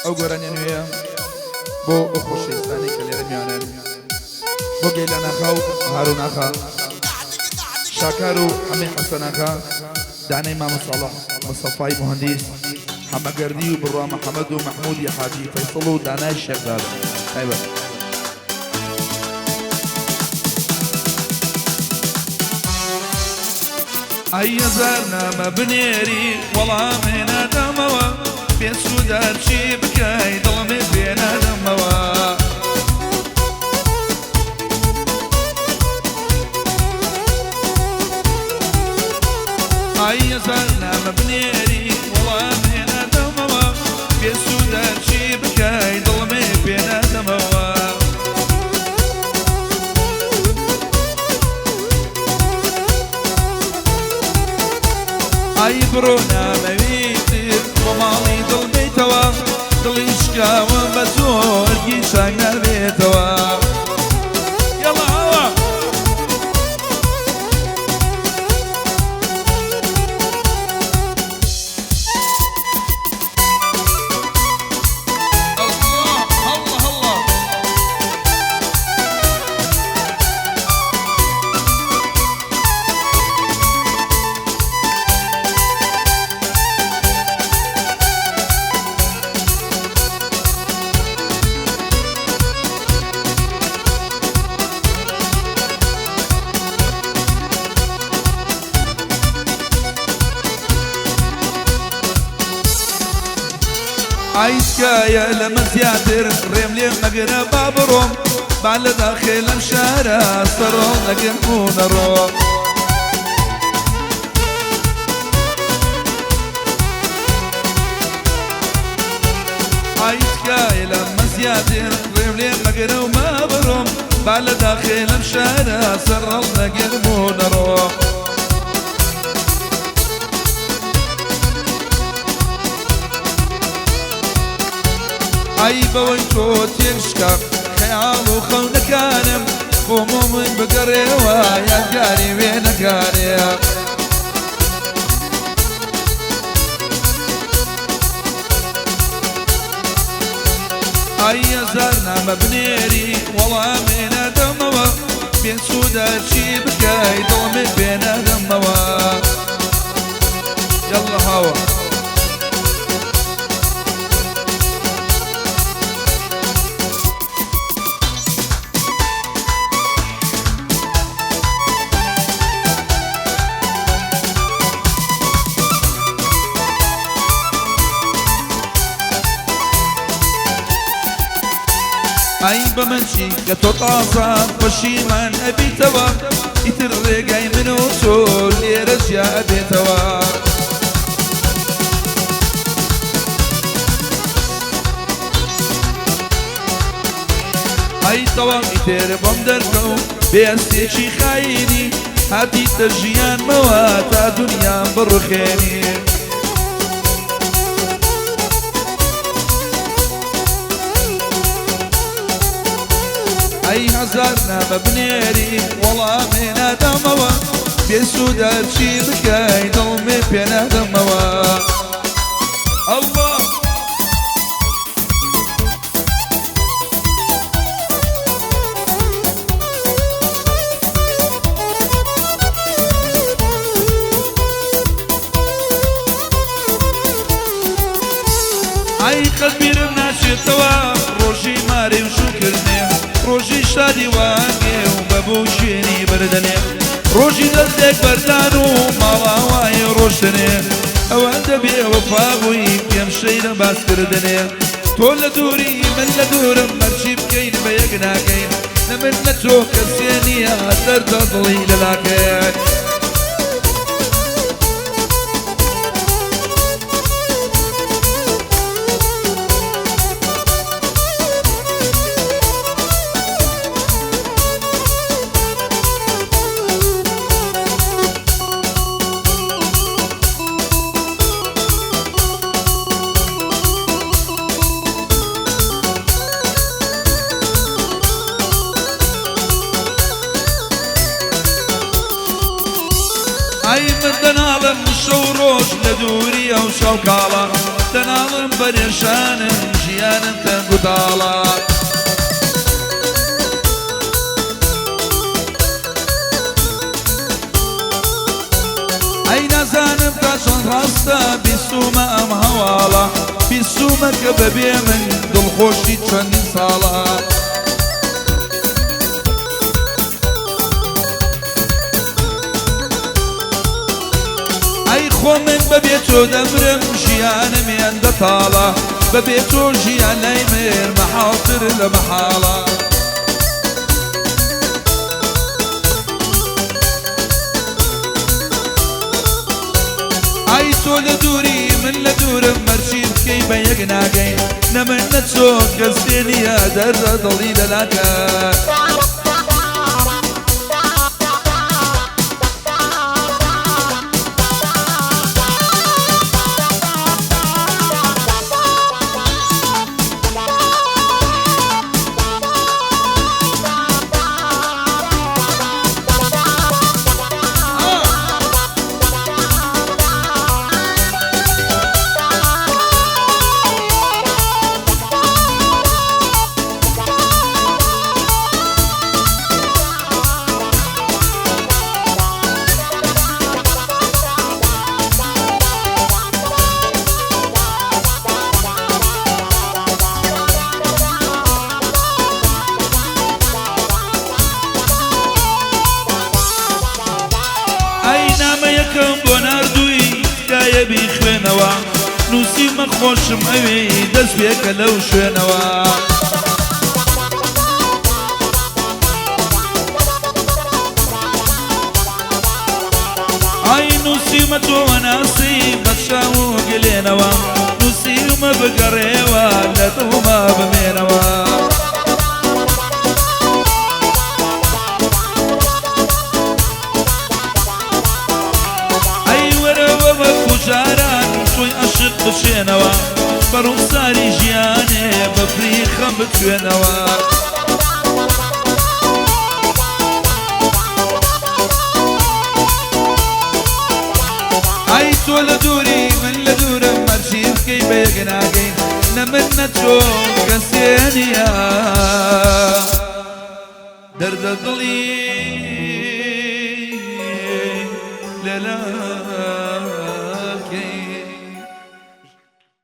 او گۆرانیان نوێیە بۆ ئەو خۆشەویستانی کە لێرە میوانن بۆ گەیلاناخا و هاروناخا شاکار و هەمێ حەسەناخا دانەی مامە ساڵح مستەفای مهندس حەمەگەردی و بڕوا محەمەد و محمودی حاجی فەیسڵ و دانای شێخدار تایبەت ئەی هەزار نامە بنێری وەڵامێ نادامەوە بێسوودار چی بکەی دڵمێ پێ نادەمەوە ئەی هەزار نامە بنێری وەڵامێ نادامەوە بێسوودار چی بکەی دڵمێ پێ نادەمەوە ئەی بڕۆ نامەویتر بۆ ماڵی دڵبێتەوە دڵی شکاوە بە زۆرگی شنگ نابێتەوە یەڵا ئەوە عيشكايا لما زيادر ريم لي مقرا بابروم بعد داخل مشارع صرون لكن مونرو عيشكايا لما زيادر ريم لي مقرا وبابروم بعد داخل مشارع صرون لكن مونرو عيبة وانتو تيرشكا خيال وخونكانم هموم بقريوا يا جاري وينك يا أي زارنا مبنيري والله من دموا بين سودا شي بكاي ضمن بين دموا يلا هوا أي بمنشي كتوطاسا بشيمان أبي توا يترقاي من وصول يرجع أبي توا أي توا يتر بمدركو بيستيشي خايني هاتي ترجيان مواتا دنيا برخيني أي هزارنا مبنيري والله من دموا بيسودا شي بكاي ضمي بين دموا الله أي قلبي رمنا شتوا روشي ماري وشكرني روشي شادي واقي وبابوشيني بردني روشي دردك بردانو مالا واي روشني اوان دبي وفاقوي يمشي لباس كردني تول دوري من لدورم مرشي بكين بيقنا كين نمن نتوك السينية درد ضليل لكن أي مدن عالم الشوروش لدوري أو شوكالة تناڵم بەرێشانم ژیانم تەنگ و تاڵە ئەی نازانم تا چۆن ڕاستە بیستومە ئەم هەواڵە بیستومە کە بەبێ من دڵخۆشی چەندین ساڵە ئەی خۆ من بەبێ تۆ دەمرم ژیانم هێندە تاڵە بەبێ تۆ ژیان نەیمێر مەحاڵتر لە مەحاڵە ئەی تۆ لە دووری من لە دوورم مەرجی بکەی بە یەک ناگەین نە من نە تۆ کەس پێ نییە دەردە دڵی دەلاکە یەکەم بۆ ناردووی تکایە بیخوێنەوە نووسیمە خۆشم ئەوێ دەست پێکە لەو شوێنەوە ئای نووسیمە تۆوە ناسی بەشاو و گلێنەوە نووسیمە بگەڕێوە لە دڵما بمێنەوە جاران توی عاشق بشێنەوە بەڕووساری ژیانێ بەفری خەم بتوێنەوە ئەی تۆ لە دووری من لە دوورم مەرجی بکەی بە یەک ناگەین نە من نە تۆ کەسێ نییە دەردە دڵی لەلا